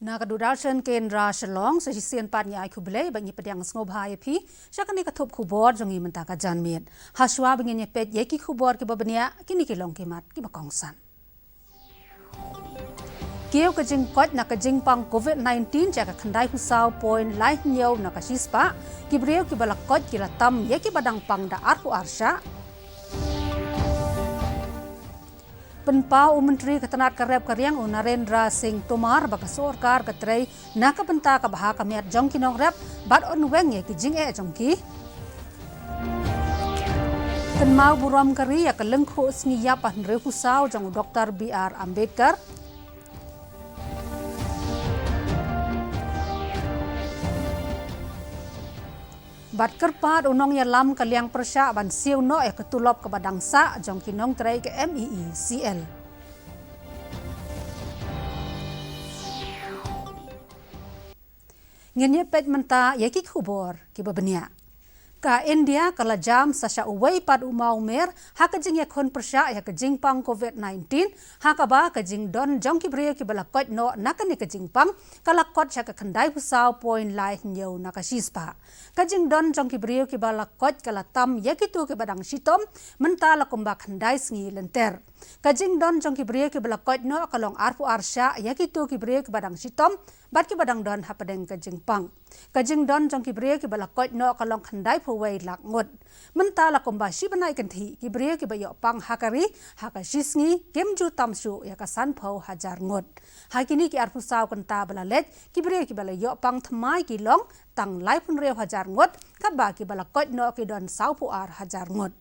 Nakadudalshan Kendra Shalong sa sisian panya ay kublay bangi padang ngobhay pi siya kani katup kubor jongi mentaka janmit haswa bingin pet yeki kubor ke babania kini kilong kimat ki bakongsan Kieu kajing kot na kajing pang COVID-19 jaka khandai husaw point lai nyau na kasispa kibreu ki balakot kilatam yeki badang pang da arku arsha Penpau Menteri Ketenat Karep Karyang Narendra Singh Tomar baka sorkar katray nakabenta kabaha kamiat jong kinong rep bat on weng ye kijing jongki Kenmau buram kari ya kelengkho sngiya pan rehusaw jong Dr. B.R. Ambedkar Bat kerpat unong ya lam kaliang persya ban siu no ya ketulop ke badang sa jong kinong tray ke MEECL. Ngenye pet menta ya ki kubor ki babenia. Ka India kala jam sasya uway pad umau mer hakajing ya kon persya ya kajing pang COVID-19 hakaba kajing don jong ki brio ki balakot no nakani kajing pang kalakot siya kakandai husaw point lai nyaw nakasispa. Kajing don jong ki brio ki balakot kalatam ya kitu ki badang sitom mentala kumbak handai sngi lenter. Kajing don jong ki brio ki balakot no kalong arpu arsya ya kitu ki brio ki badang sitom bat ki badang don hapadeng kajing pang. Kajing don jong ki brio ki balakot no kalong handai puway lak ngot. Mentala kumba si banai kanthi ki brio ki bayo pang hakari hakasisngi kemju tamsu ya kasan pau hajar ngot. Hakini ki arpu saw kanta balalet ki brio ki balayo pang thamai ki long tang lai pun reu hajar ngot kaba ki balakot no ki don saw pu ar hajar ngot.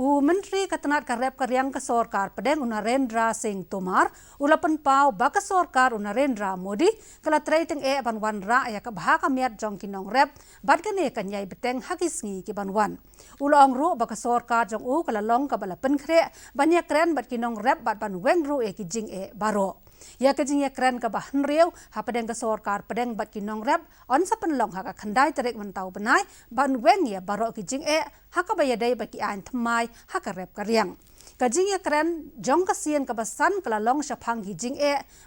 Menteri Ketenat Karep Karyang ke sorkar pedeng Narendra Singh Tomar ulapan pau baka sorkar Narendra Modi kala traiting ban wan ra ya kabha kamiat jong kinong rep bat kane kanyai beteng hakisngi ki ban wan ulong ru baka sorkar jong kala long ka bala penkre banyak kren bat kinong rep bat ban weng ru ki jing baro ya kajing ya kren ka bahan riau ha pedeng ke sorkar pedeng bat kinong rep on sa penlong ha ka khandai terek mentau benai ban weng ya baro ki jing ha ka bayadai baki an thamai ha ka rep karyang kajing ya kren jong kasian ka basan kala long syapang hi jing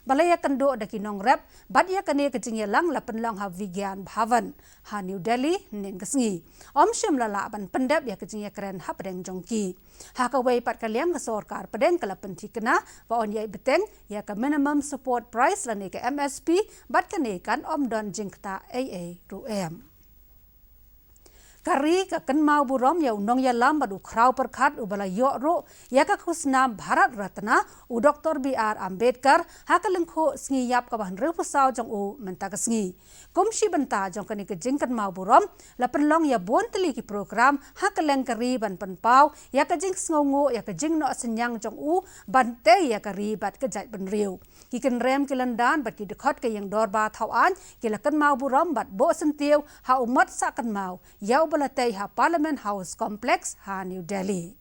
balaya kendo da kinong rep bat ya kane kajing ya lang la penlong ha vigyan bhavan ha New Delhi nen kasngi om syam lala ban pendap ya kajing ya kren ha pedeng jongki ha ka wei pat kalyang ka sorkar pedeng kala penti kena wa on yai beteng ya ka minimum support price la ne ka MSP bat kane kan om don jingta AA ru em Kari ka kenmau burom ya unong ya lam badu krau perkat ubala yo ro ya ka khusnam Bharat Ratna u Dr. B.R. Ambedkar ha ka lengkho sngi yap ka ban repusaw jong u menta ka sngi komsi benta jong kani ka jing kenmau burom la penlong ya bon teli ki program ha ka leng kari ban penpau ya ka jing sngongo ya ka jing no senyang jong u ban te ya ka ri bat ka jai ban riu ki ken rem ki landan bat ki dekhot ka yang dorba thawan ki la kenmau burom bat bo sentiu ha umat sa kenmau ya balatai ha Parliament House Complex ha New Delhi.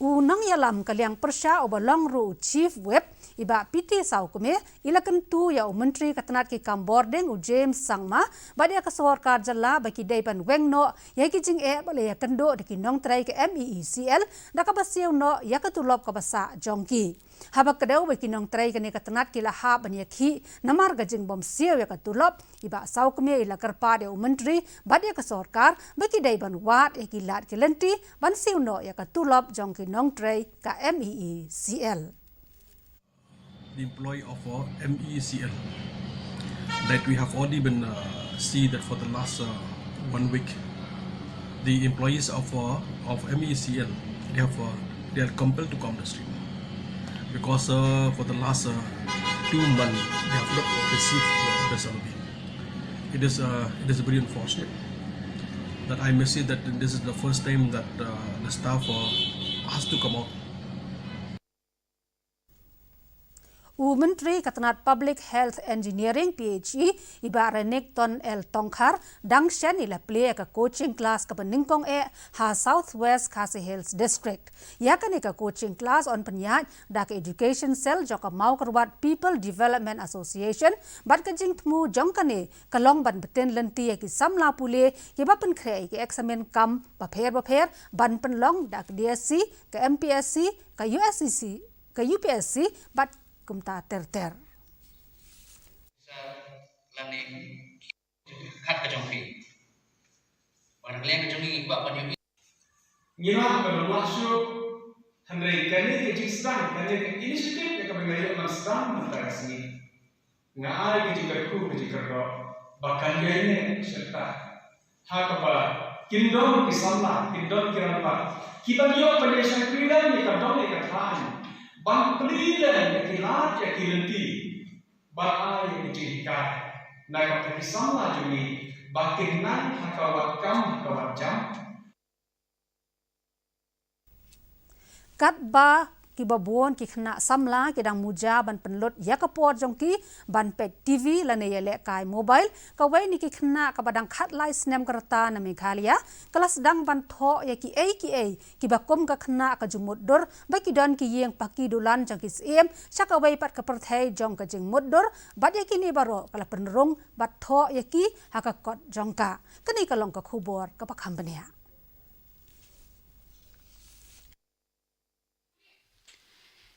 Unang yalam kaliang persya obalong ru chief web iba piti saw kume ilakan tu ya Menteri Ketenat ki Kambordeng u James Sangma badia ka sorkar jalla baki daipan wengno ya ki jing balaya kendo de kinong trai ke MEECL da ka basiu no ya ka tulop ka basa jongki habak kedau baki nong trai ke ne Ketenat ki la ha banya ki namar ga jing bom siu ya ka tulop iba saw kume ila karpa de u Menteri badia ka sorkar baki daipan wat ya ki lat ki lenti ban siu no ya ka tulop jongki nong trai ka MEECL the employee of our MEECL that we have already been see that for the last 1 week the employees of MEECL they are compelled to come to the street because for the last 2 months they have not received the salary. It is very unfortunate that I may say that this is the first time that the staff has to come out. Menteri Ketenat Public Health Engineering PHE iba renik ton el tongkhar dangshan ila play ka coaching class ka peningkong ha Southwest Khasi Hills District. Ya kan ka coaching class on penyat da ka education cell joka mau kerwat People Development Association bat ka jing tmu jongkane kalong ban beten lenti ki samla pule ki ba pen kre ki examen kam ba pher ban pen long da ka DSC ka MPSC ka USCC ka UPSC bat kumta ter. Landing khát cái trong phim và đặc liên trong những bạn những Ngimah bermaksud hendak kini kejistan, kini inisiatif yang kami melihat nasdam antara sini. Ngai kejikarku kejikarro, bahkan dia ini serta hak kepala kindon kisahlah, kindon kirampat. Kita lihat penjelasan krilan yang kadang yang katakan, bang krilan yang kilat yang kilenti, bahai yang kejihkan. Naik ke kisahlah juni, bakin nan hakawat kam hakawat jam. Kat ba ki babon ki khna samla ki dang muja ban penlot ya ka por jongki ban pet TV lane yele kai mobile ka wai ni ki khna ka badang khat lai snem karta na Meghalaya kelas dang ban tho ya ki ki ba kom ka khna ka jumut dor ba ki don ki yeng paki dulan jong ki sem chaka wai pat ka perthai jong ka jing mut dor bat ya ki ni baro kala penrong bat tho ya ki ha ka kot jongka kani ka long ka khubor ka pa khambania.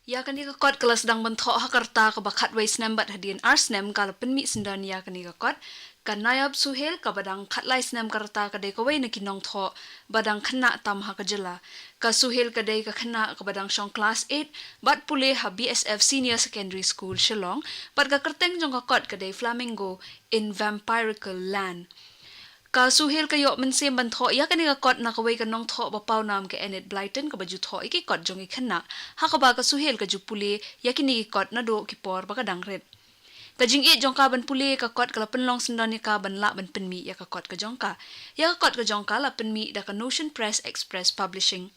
Ya kan ni kakot kelas sedang bentok hakarta ke bakat wais nembat hadian arsnem kalau penmi sendan ya kan ni kakot kan nayab suhel ke badang katlai snem karta ke dei kawai na kinong tho badang kena tam ha kejela ka suhel ke dei ka kena ke badang shong class 8 bat pule ha BSF Senior Secondary School Shillong bat ka kerteng jong kakot ke dei Flamingo in Vampirical Land. Ka suhel kayo mensem ban tho ya kani ka kot na kawai ka nong tho bapaw nam ke Enid Blyton ka baju tho iki kot jong ikena ha ka ba ka suhel ka jupule ya kini kot na do ki por ba ka dang red ka jing it jong ka ban pule ka kot ka penlong sendan ka ban la ban penmi ya ka kot ka jong ka ya ka kot ka jong ka la penmi da ka Notion Press Express Publishing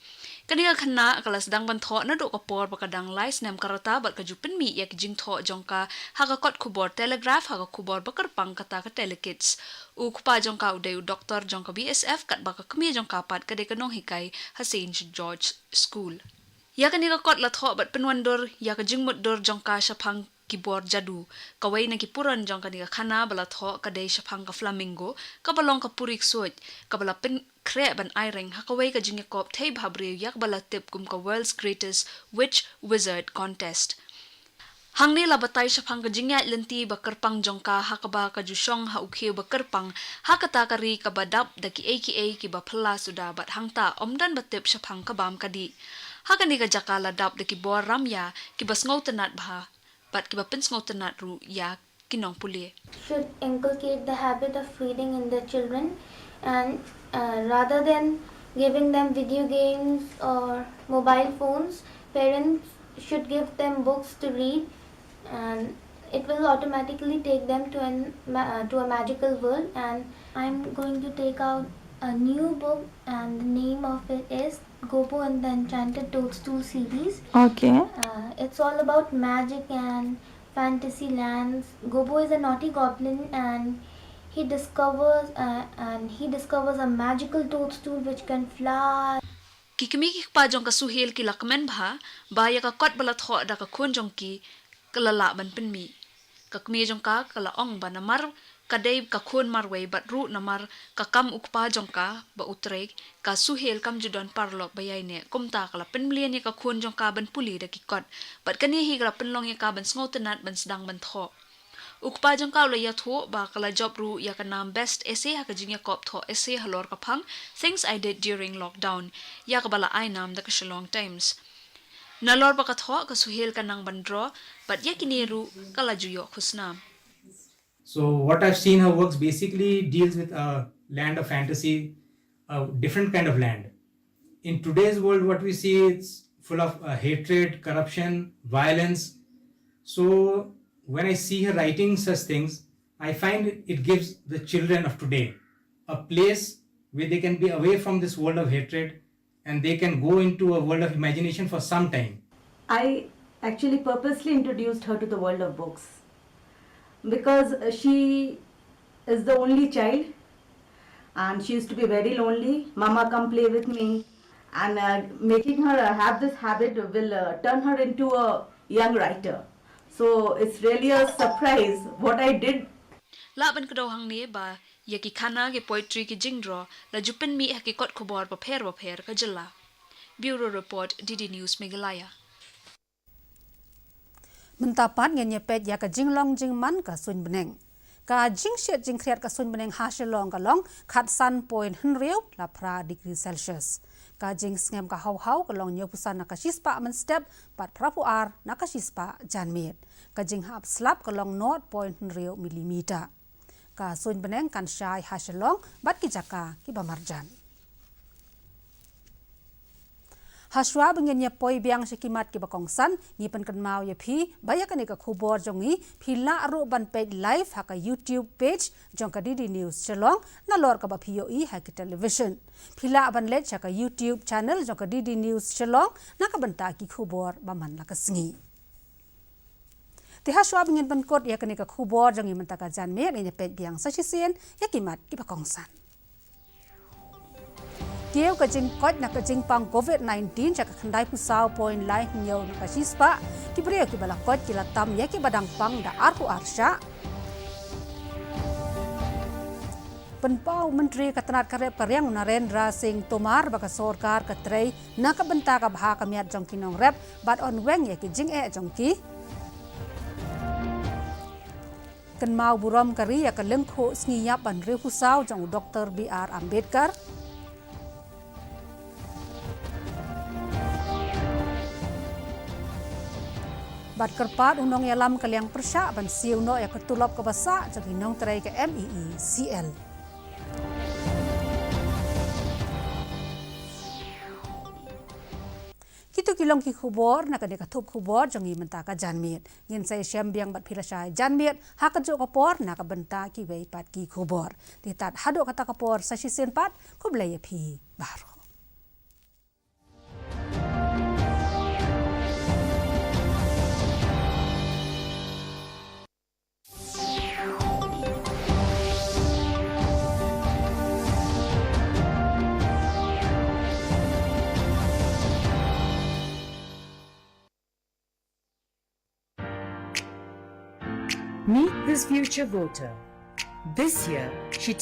kani ka khana ka las dang ban tho na do ka por ba ka dang lai snem karata ba ka ju penmi ya ki jing tho jong ka ha ka kot khubor Telegraph ha ka khubor ba kar pang kata ka Telekids u kupa jong ka udeu doktor jong ka BSF kat ba ka kmi jong ka pat ka de ka nong hikai ha St George School ya kani ka kot la tho bat penwandor ya ka jing mut dor jong ka shapang kibor jadu kawai na kipuran jong ka ni ka khana bala tho ka de shapang ka Flamingo ka balong ka purik suot ka bala pen kre ban ireng ha kawai ka jing kop thei bhabre yak bala tip kum ka World's Greatest Witch Wizard Contest hangni la batay shapang ka jingya lenti bakarpang jongka ha ka ba ka jushong ha ukhe bakarpang ha ka ta kari ka badap da ki aka ki ba phla suda bat hangta omdan batip shapang ka bam kadi ha ka ni ka jakala dap da ki bor ramya ki bas ngautanat bha bat ki ba pins ngautanat ru ya kinong puli should inculcate the habit of reading in their children and rather than giving them video games or mobile phones, parents should give them books to read and it will automatically take them to a magical world. And I'm going to take out a new book and the name of it is Gobo and the Enchanted Toadstool series. Okay. It's all about magic and fantasy lands. Gobo is a naughty goblin and he discovers a magical toadstool which can fly. Kikimi pa jong ka suhel ki lakmen bha ba ya ka kot bala tho da ka khon jong ki kalala ban penmi ka kmi jong ka kala ong ba namar ka dei ka khon marwei bat ru namar ka kam ukpa jong ka ba utrek ka suhel kam judon parlo bayai ne kumta kala penmlien ya ka khon jong ka ban puli da ki kot bat kani hi gra penlong ya ka ban sngotenat ban sedang ban tho ukpa jong ka la ya tho ba kala job ru ya ka nam best essay ha ka jingya kop tho essay halor ka phang things I did during lockdown ya ka bala ai nam da ka Shillong Times nalor ba ka tho ka suhel ka nang bandro but ya kiniru kala juyo khusna. So what I've seen her works basically deals with a land of fantasy, a different kind of land. In today's world, what we see is full of hatred, corruption, violence. So when I see her writing such things, I find it gives the children of today a place where they can be away from this world of hatred and they can go into a world of imagination for some time. I actually purposely introduced her to the world of books because she is the only child and she used to be very lonely. Mama, come play with me, and making her have this habit will turn her into a young writer. So it's really a surprise what I did. Laban kadaw hang ni ba yaki khana ke poetry ki jingdro la jupen mi ha ki kot khobor pa pher ka jala. Bureau Report DD News Meghalaya. Mentapat ngenya pet ya ka jinglong jingman ka sun beneng. Ka jing shet jing kriat ka sun beneng ha shelong ka long khat san point henriu la pra degree Celsius. Ka jing ngem ka hau ka long nyopusan na ka shispa man step pat prapu ar na ka shispa janmet. Ka jing hap slap ka long 0.henriu millimeter. Ka sun beneng kan syai ha shelong bat ki jaka ki bamarjan. Haswa bengin ya poi biang sekimat ki bakongsan ni pen kan mau ya phi bayakan ka khubor jongi phila aru ban page live ha ka YouTube page jong ka DD News chelong na lor ka ba POE ha ki television phila ban let cha ka YouTube channel jong ka DD News chelong na ka banta ki khubor ba man la ka sngi ti haswa bengin ban kot ya ka ni ka khubor jongi man ta ka jan me ni page biang sa sisen ya kimat ki bakongsan Tiaw ka jing kot na ka jing pang COVID-19 cha ka khandai pusau point lai nyaw na ka sispa ki brio ki bala kot ki latam ya ki badang pang da arku arsha Penpau Menteri Katanat Karep Karyang Narendra Singh Tomar baka sorkar ka trei na ka benta ka bha ka miat jong kinong rep bat on weng ya ki jing jong ki kan mau buram kari ya ka lengkho sngiya ban re pusau jong Dr. BR Ambedkar Bat kerpat unong yalam kaliang persya ban siu no ya ketulop ke basa jadi nong terai ke MEECL. Kitu kilong ki khubor na kadeka thup khubor jongi menta ka janmiet. Ngin sai syam biang bat philasai janmiet ha ka jo kapor na ka benta ki wei pat ki khubor. Titat hado kata kapor sa sisen pat kublai phi baro. Meet this future voter. This year, she